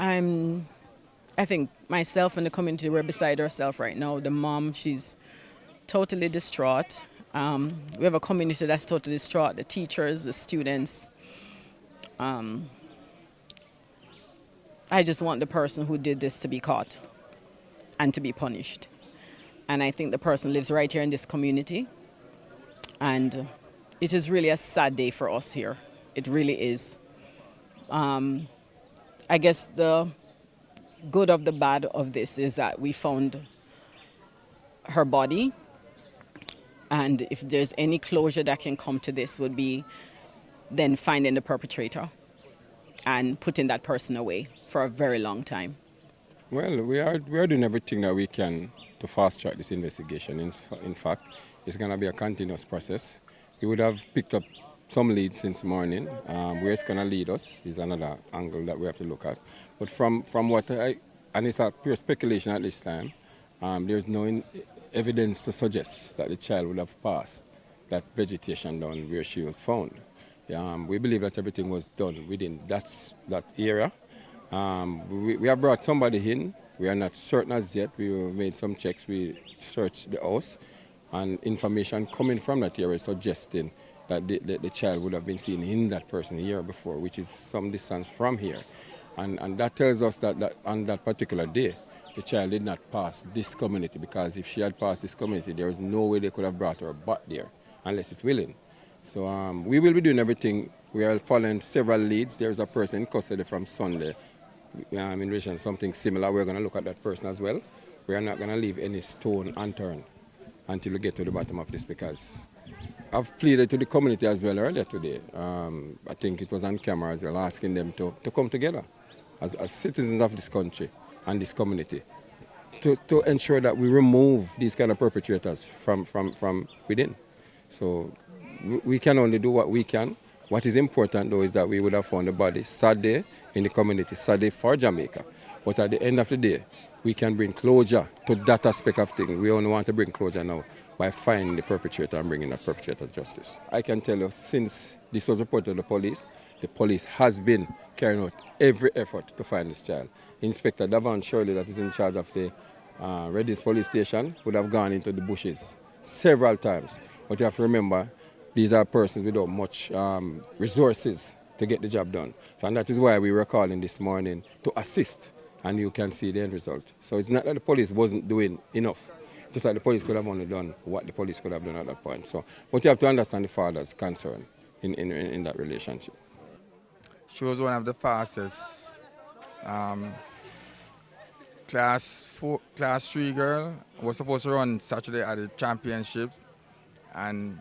I think myself and the community, we're beside ourselves right now. The mom, she's totally distraught. We have a community that's totally distraught. The teachers, the students. I just want the person who did this to be caught and to be punished. And I think the person lives right here in this community. And it is really a sad day for us here. It really is. I guess the good of the bad of this is that we found her body. And if there's any closure that can come to this would be then finding the perpetrator and putting that person away for a very long time. Well, we are doing everything that we can to fast track this investigation. In fact, it's going to be a continuous process. We would have picked up some leads since morning. Where it's going to lead us is another angle that we have to look at. But from what and it's a pure speculation at this time, there's no evidence to suggest that the child would have passed that vegetation down where she was found. We believe that everything was done within that area. We have brought somebody in. We are not certain as yet. We made some checks. We searched the house, and information coming from that area suggesting that the child would have been seen in that person here before, which is some distance from here. And that tells us that on that particular day, the child did not pass this community, because if she had passed this community, there was no way they could have brought her back there unless it's willing. So we will be doing everything. We are following several leads. There's a person in custody from Sunday in relation to something similar. We're going to look at that person as well. We are not going to leave any stone unturned until we get to the bottom of this, because I've pleaded to the community as well earlier today. I think it was on camera as well, asking them to come together as citizens of this country and this community to ensure that we remove these kind of perpetrators from within. So we can only do what we can. What is important, though, is that we would have found the body Saturday in the community, Saturday for Jamaica. But at the end of the day, we can bring closure to that aspect of things. We only want to bring closure now by finding the perpetrator and bringing that perpetrator to justice. I can tell you, since this was reported to the police has been carrying out every effort to find this child. Inspector Davan Shirley, that is in charge of the Redis police station, would have gone into the bushes several times. But you have to remember, these are persons without much resources to get the job done. So, and that is why we were calling this morning to assist, and you can see the end result. So it's not that the police wasn't doing enough. Just like the police could have only done what the police could have done at that point. So, but you have to understand the father's concern in that relationship. She was one of the fastest class 3 girl. Was supposed to run Saturday at the championship and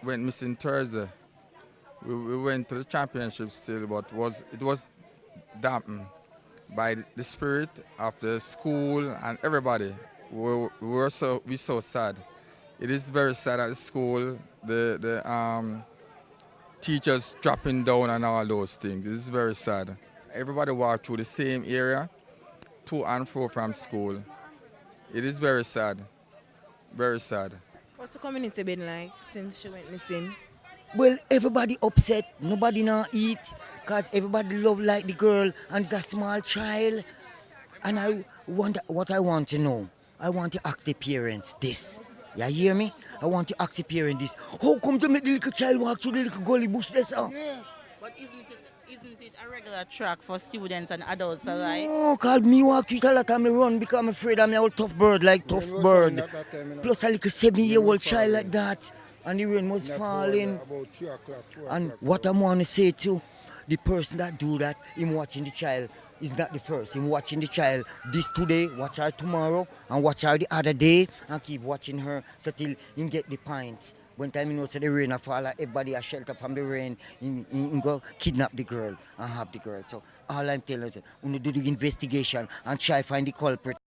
went missing Thursday. We went to the championship still, but it was dampened by the spirit of the school and everybody. We were so sad. It is very sad at the school. The teachers dropping down and all those things. It is very sad. Everybody walked through the same area, to and fro from school. It is very sad. Very sad. What's the community been like since she went missing? Well, everybody upset, nobody not eat, because everybody love like the girl, and it's a small child. And what I want to know, I want to ask the parents this. You hear me? I want to ask the parents this. How come to make the little child walk through the little gully bush there, sir? Yeah. But isn't it a regular track for students and adults alike? No, cause me walk through it a lot and me run because I'm afraid I'm a old tough bird, like tough bird. Plus a little 7-year-old child like that. And the rain was falling. And what I want to say to the person that do that, him watching the child, is not the first. Him watching the child this today, watch her tomorrow, and watch her the other day, and keep watching her so till him get the point. When time you know so the rain a fall, everybody a shelter from the rain, him go kidnap the girl and have the girl. So all I'm telling you, do the investigation and try find the culprit.